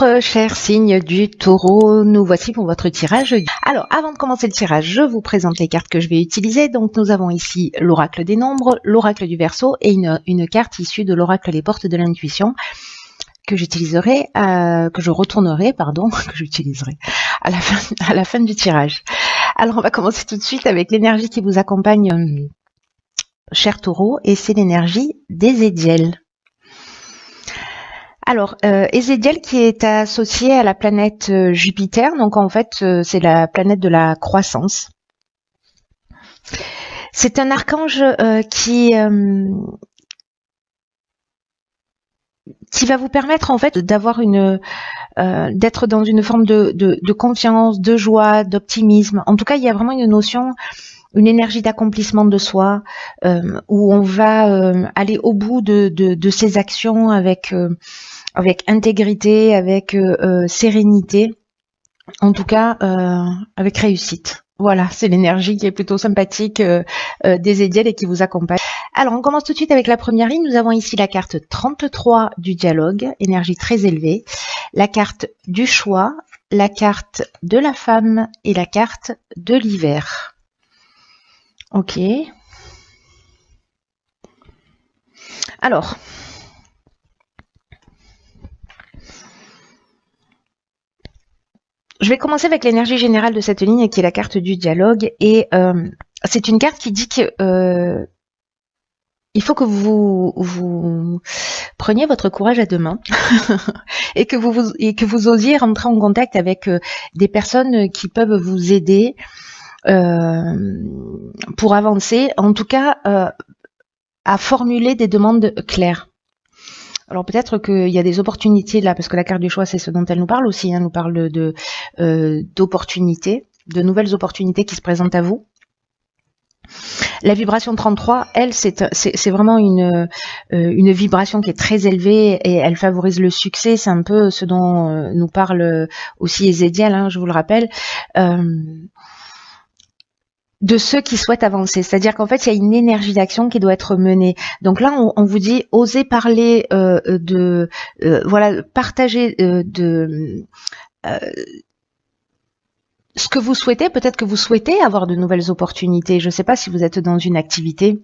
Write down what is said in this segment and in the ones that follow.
Bonjour chers signes du Taureau, nous voici pour votre tirage. Alors avant de commencer le tirage, je vous présente les cartes que je vais utiliser. Donc nous avons ici l'oracle des nombres, l'oracle du Verseau et une carte issue de l'oracle des portes de l'intuition que j'utiliserai, que je retournerai, pardon, que j'utiliserai à la fin du tirage. Alors on va commencer tout de suite avec l'énergie qui vous accompagne, cher Taureau, et c'est l'énergie d'Ézéchiel. Alors, Ézéchiel qui est associé à la planète Jupiter, donc en fait c'est la planète de la croissance. C'est un archange qui va vous permettre en fait d'avoir d'être dans une forme de confiance, de joie, d'optimisme. En tout cas, il y a vraiment une notion, une énergie d'accomplissement de soi, où on va aller au bout de ses actions avec intégrité, avec sérénité, en tout cas avec réussite. Voilà, c'est l'énergie qui est plutôt sympathique d'Ézéchiel et qui vous accompagne. Alors, on commence tout de suite avec la première ligne. Nous avons ici la carte 33 du dialogue, énergie très élevée, la carte du choix, la carte de la femme et la carte de l'hiver. Ok. Alors, je vais commencer avec l'énergie générale de cette ligne qui est la carte du dialogue et c'est une carte qui dit que il faut que vous preniez votre courage à deux mains et que vous osiez rentrer en contact avec des personnes qui peuvent vous aider pour avancer, en tout cas à formuler des demandes claires. Alors peut-être qu'il y a des opportunités là, parce que la carte du choix, c'est ce dont elle nous parle aussi, nous parle d'opportunités, de nouvelles opportunités qui se présentent à vous. La vibration 33, elle, c'est vraiment une vibration qui est très élevée et elle favorise le succès. C'est un peu ce dont nous parle aussi Ézéchiel, je vous le rappelle. De ceux qui souhaitent avancer. C'est-à-dire qu'en fait, il y a une énergie d'action qui doit être menée. Donc là, on vous dit, osez parler voilà, partager ce que vous souhaitez. Peut-être que vous souhaitez avoir de nouvelles opportunités. Je ne sais pas si vous êtes dans une activité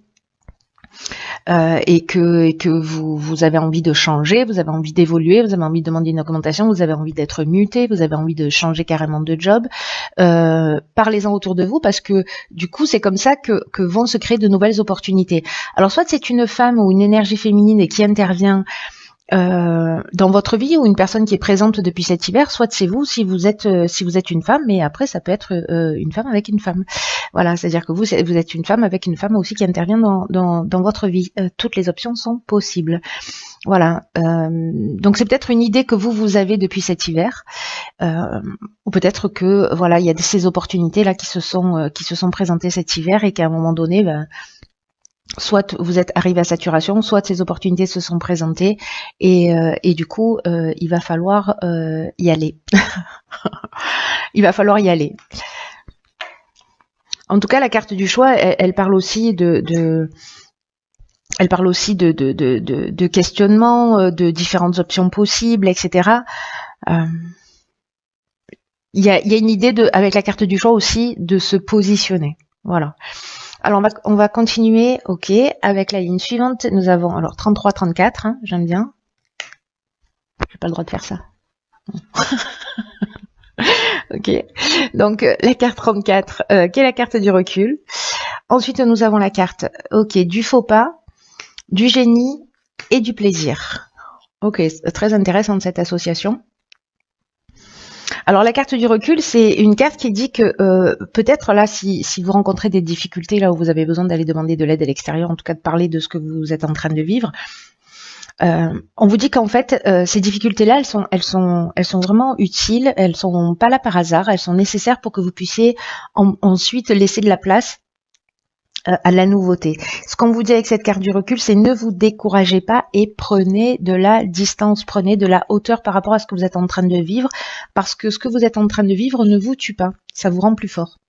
et que vous avez envie de changer, vous avez envie d'évoluer, vous avez envie de demander une augmentation, vous avez envie d'être muté, vous avez envie de changer carrément de job. Parlez-en autour de vous parce que du coup c'est comme ça que vont se créer de nouvelles opportunités. Alors soit c'est une femme ou une énergie féminine qui intervient dans votre vie ou une personne qui est présente depuis cet hiver, soit c'est vous si vous êtes une femme, mais après ça peut être une femme avec une femme. Voilà, c'est-à-dire que vous êtes une femme avec une femme aussi qui intervient dans votre vie. Toutes les options sont possibles. Voilà. Donc c'est peut-être une idée que vous avez depuis cet hiver, ou peut-être que voilà il y a ces opportunités là qui se sont présentées cet hiver et qu'à un moment donné, soit vous êtes arrivé à saturation, soit ces opportunités se sont présentées et du coup il va falloir y aller. Il va falloir y aller. En tout cas, la carte du choix, elle parle aussi de questionnement, de différentes options possibles, etc. Il y a une idée avec la carte du choix aussi de se positionner. Voilà. Alors on va continuer, ok, avec la ligne suivante. Nous avons alors 33-34, j'aime bien. J'ai pas le droit de faire ça. Ok, donc la carte 34, qui est la carte du recul. Ensuite, nous avons la carte, ok, du faux pas, du génie et du plaisir. Ok, très intéressante cette association. Alors la carte du recul, c'est une carte qui dit que peut-être là, si vous rencontrez des difficultés là où vous avez besoin d'aller demander de l'aide à l'extérieur, en tout cas de parler de ce que vous êtes en train de vivre, on vous dit qu'en fait ces difficultés-là, elles sont vraiment utiles, elles sont pas là par hasard, elles sont nécessaires pour que vous puissiez ensuite laisser de la place à la nouveauté. Ce qu'on vous dit avec cette carte du recul, c'est ne vous découragez pas et prenez de la distance, prenez de la hauteur par rapport à ce que vous êtes en train de vivre, parce que ce que vous êtes en train de vivre ne vous tue pas, ça vous rend plus fort.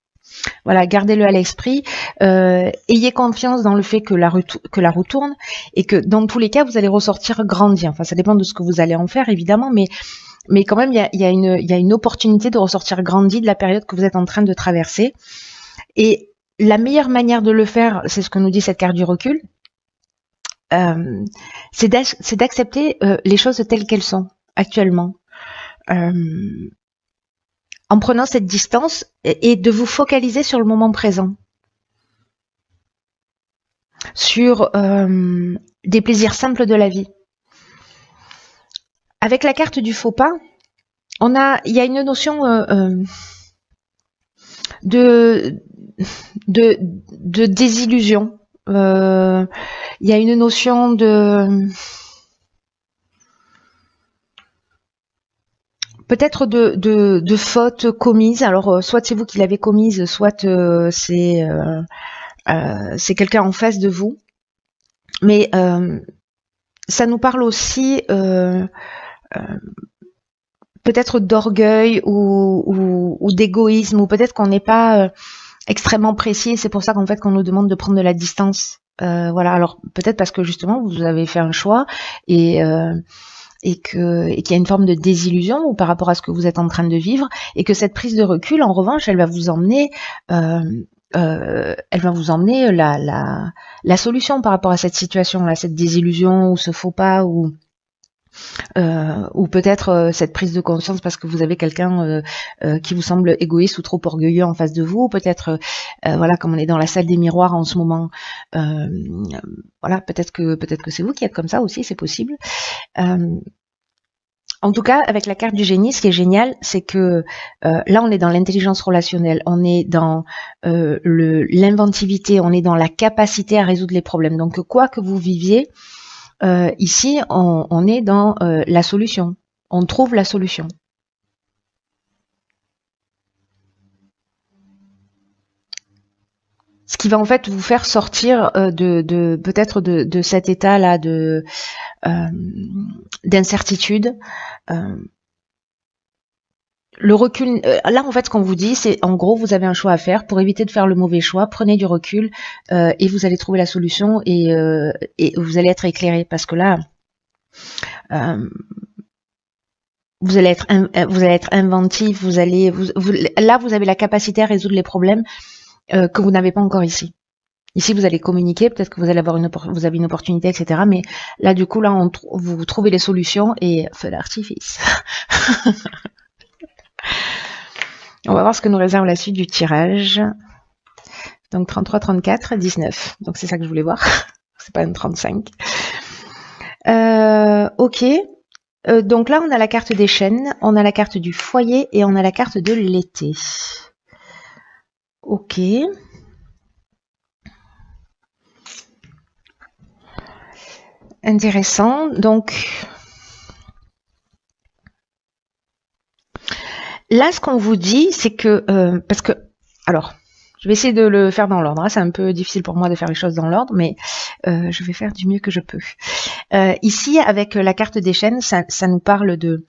Voilà, gardez-le à l'esprit, ayez confiance dans le fait que la roue tourne et que dans tous les cas, vous allez ressortir grandi. Enfin, ça dépend de ce que vous allez en faire, évidemment, mais mais quand même, il y a une opportunité de ressortir grandi de la période que vous êtes en train de traverser. Et la meilleure manière de le faire, c'est ce que nous dit cette carte du recul, c'est d'accepter les choses telles qu'elles sont actuellement. En prenant cette distance et de vous focaliser sur le moment présent. Sur des plaisirs simples de la vie. Avec la carte du faux pas, il y a une notion de désillusion. Il y a une notion peut-être de faute commise. Alors, soit c'est vous qui l'avez commise, soit c'est quelqu'un en face de vous. Mais ça nous parle aussi peut-être d'orgueil ou d'égoïsme, ou peut-être qu'on n'est pas extrêmement précis. C'est pour ça qu'en fait qu'on nous demande de prendre de la distance. Voilà. Alors peut-être parce que justement vous avez fait un choix et qu'il y a une forme de désillusion ou par rapport à ce que vous êtes en train de vivre, et que cette prise de recul, en revanche, elle va vous emmener la solution par rapport à cette situation, là, cette désillusion ou ce faux pas ou peut-être cette prise de conscience parce que vous avez quelqu'un qui vous semble égoïste ou trop orgueilleux en face de vous, peut-être voilà, comme on est dans la salle des miroirs en ce moment, voilà, peut-être que c'est vous qui êtes comme ça aussi, c'est possible. En tout cas, avec la carte du génie, ce qui est génial, c'est que là, on est dans l'intelligence relationnelle, on est dans l'inventivité, on est dans la capacité à résoudre les problèmes. Donc, quoi que vous viviez, ici, on est dans la solution. On trouve la solution. Ce qui va en fait vous faire sortir peut-être de cet état-là d'incertitude. Le recul, là en fait ce qu'on vous dit, c'est en gros vous avez un choix à faire. Pour éviter de faire le mauvais choix, prenez du recul et vous allez trouver la solution et vous allez être éclairé, parce que là vous allez être inventif, là vous avez la capacité à résoudre les problèmes que vous n'avez pas encore ici. Ici, vous allez communiquer, peut-être que vous allez avoir vous avez une opportunité, etc. Mais là, du coup, là, vous trouvez les solutions et feu d'artifice. On va voir ce que nous réserve la suite du tirage. Donc 33, 34, 19. Donc c'est ça que je voulais voir. C'est pas une 35. Ok. Donc là, on a la carte des chaînes, on a la carte du foyer et on a la carte de l'été. Ok. Intéressant. Donc là, ce qu'on vous dit, c'est que parce que alors, je vais essayer de le faire dans l'ordre. Hein. C'est un peu difficile pour moi de faire les choses dans l'ordre, mais je vais faire du mieux que je peux. Ici, avec la carte des chaînes, ça nous parle de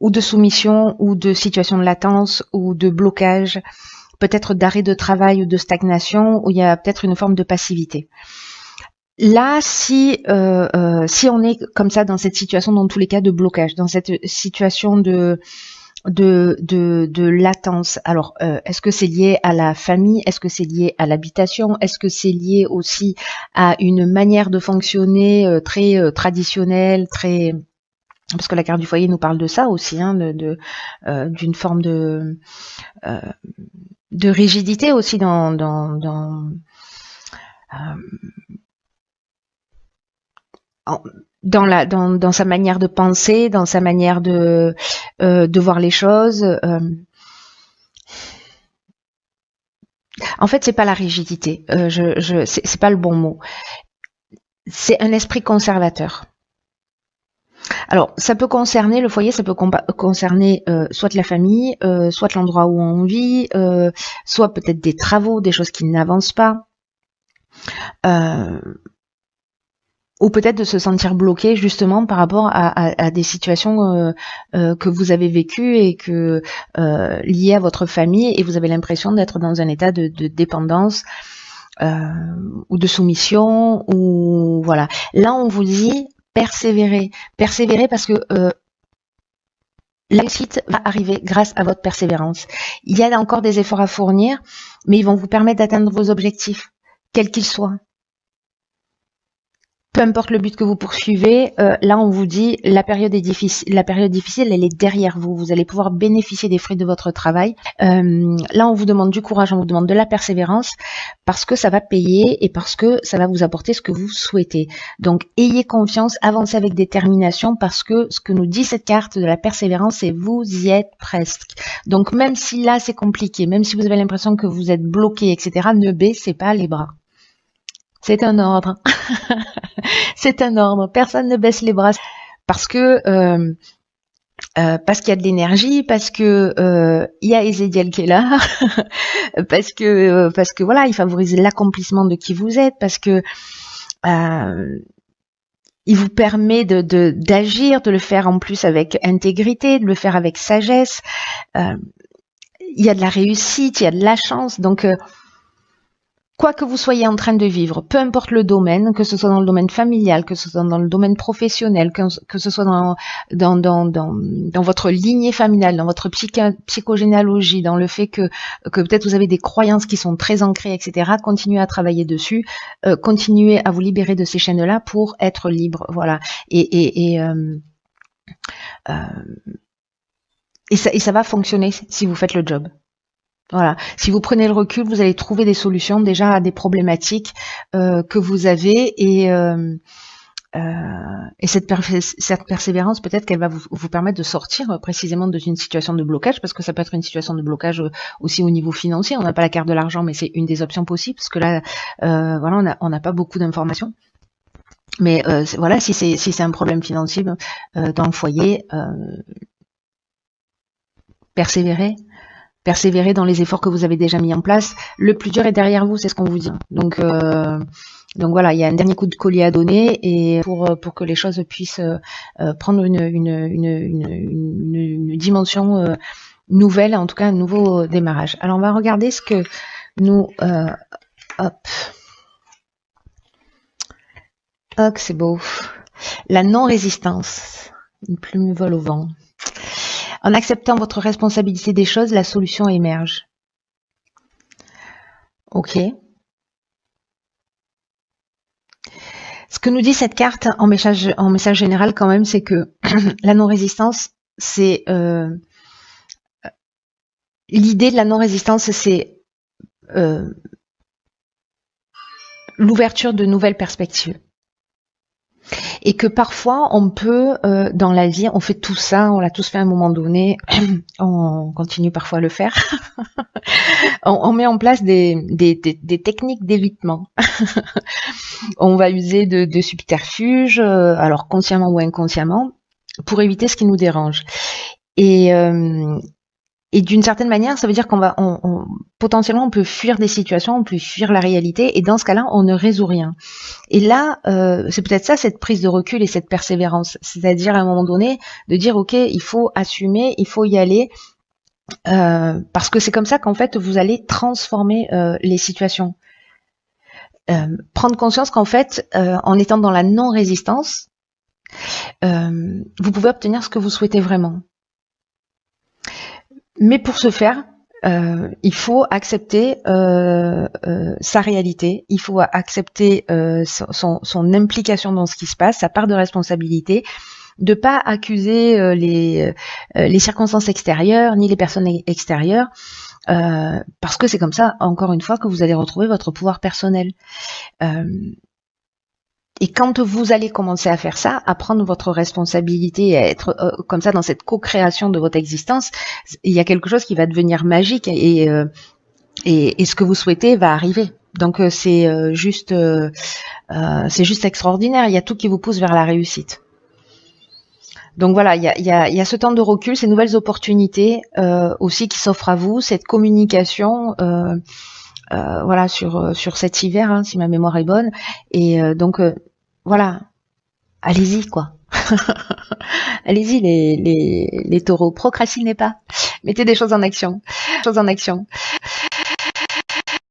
ou de soumission, ou de situation de latence, ou de blocage, peut-être d'arrêt de travail ou de stagnation, où il y a peut-être une forme de passivité. Là, si on est comme ça dans cette situation, dans tous les cas de blocage, dans cette situation de latence, alors est-ce que c'est lié à la famille, est-ce que c'est lié à l'habitation, est-ce que c'est lié aussi à une manière de fonctionner très traditionnelle, très, parce que la carte du foyer nous parle de ça aussi, hein, d'une forme de rigidité aussi dans sa manière de penser, dans sa manière de voir les choses. En fait, c'est pas la rigidité. C'est pas le bon mot. C'est un esprit conservateur. Alors, ça peut concerner le foyer, ça peut concerner soit la famille, soit l'endroit où on vit, soit peut-être des travaux, des choses qui n'avancent pas. Ou peut-être de se sentir bloqué justement par rapport à des situations que vous avez vécues et que liées à votre famille, et vous avez l'impression d'être dans un état de dépendance ou de soumission, ou voilà. Là, on vous dit persévérer parce que la réussite va arriver grâce à votre persévérance. Il y a encore des efforts à fournir, mais ils vont vous permettre d'atteindre vos objectifs, quels qu'ils soient. Peu importe le but que vous poursuivez, là on vous dit la période est difficile. La période difficile, elle est derrière vous. Vous allez pouvoir bénéficier des fruits de votre travail. Là on vous demande du courage, on vous demande de la persévérance parce que ça va payer et parce que ça va vous apporter ce que vous souhaitez. Donc ayez confiance, avancez avec détermination parce que ce que nous dit cette carte de la persévérance, c'est vous y êtes presque. Donc même si là c'est compliqué, même si vous avez l'impression que vous êtes bloqué, etc., ne baissez pas les bras. C'est un ordre. C'est un ordre. Personne ne baisse les bras parce que parce qu'il y a de l'énergie, parce que il y a Ezekiel qui est là, parce que voilà, il favorise l'accomplissement de qui vous êtes, parce que il vous permet d'agir, de le faire en plus avec intégrité, de le faire avec sagesse. Il y a de la réussite, il y a de la chance, donc quoi que vous soyez en train de vivre, peu importe le domaine, que ce soit dans le domaine familial, que ce soit dans le domaine professionnel, que ce soit dans votre lignée familiale, dans votre psychogénéalogie, dans le fait que peut-être vous avez des croyances qui sont très ancrées, etc., continuez à travailler dessus, continuez à vous libérer de ces chaînes-là pour être libre, voilà. Et ça va fonctionner si vous faites le job. Voilà. Si vous prenez le recul, vous allez trouver des solutions déjà à des problématiques que vous avez et cette persévérance, peut-être qu'elle va vous permettre de sortir précisément d'une situation de blocage, parce que ça peut être une situation de blocage aussi au niveau financier. On n'a pas la carte de l'argent, mais c'est une des options possibles, parce que là, voilà, on n'a pas beaucoup d'informations. Mais voilà, si c'est un problème financier dans le foyer, persévérez dans les efforts que vous avez déjà mis en place. Le plus dur est derrière vous, c'est ce qu'on vous dit. Donc voilà, il y a un dernier coup de collier à donner et pour que les choses puissent prendre une dimension nouvelle, en tout cas un nouveau démarrage. Alors on va regarder ce que nous hop, c'est beau. La non-résistance. Une plume vole au vent. En acceptant votre responsabilité des choses, la solution émerge. Ok. Ce que nous dit cette carte en message général quand même, c'est que la non-résistance, c'est l'idée de la non-résistance, c'est l'ouverture de nouvelles perspectives. Et que parfois, on peut, dans la vie, on fait tout ça, on l'a tous fait à un moment donné, on continue parfois à le faire, on met en place des techniques d'évitement. On va user de subterfuges, alors consciemment ou inconsciemment, pour éviter ce qui nous dérange. Et d'une certaine manière, ça veut dire qu'on va, potentiellement, on peut fuir des situations, on peut fuir la réalité, et dans ce cas-là, on ne résout rien. Et là, c'est peut-être ça, cette prise de recul et cette persévérance. C'est-à-dire, à un moment donné, de dire, OK, il faut assumer, il faut y aller, parce que c'est comme ça qu'en fait, vous allez transformer les situations. Prendre conscience qu'en fait, en étant dans la non-résistance, vous pouvez obtenir ce que vous souhaitez vraiment. Mais pour ce faire, il faut accepter sa réalité, il faut accepter son implication dans ce qui se passe, sa part de responsabilité, de pas accuser les circonstances extérieures ni les personnes extérieures, parce que c'est comme ça, encore une fois, que vous allez retrouver votre pouvoir personnel. Et quand vous allez commencer à faire ça, à prendre votre responsabilité et à être comme ça dans cette co-création de votre existence, il y a quelque chose qui va devenir magique et ce que vous souhaitez va arriver. Donc c'est juste extraordinaire. Il y a tout qui vous pousse vers la réussite. Donc voilà, il y a ce temps de recul, ces nouvelles opportunités aussi qui s'offrent à vous, cette communication. Voilà sur cet hiver, hein, si ma mémoire est bonne, et donc voilà, allez-y quoi. Allez-y les taureaux, procrastinez pas, mettez des choses en action,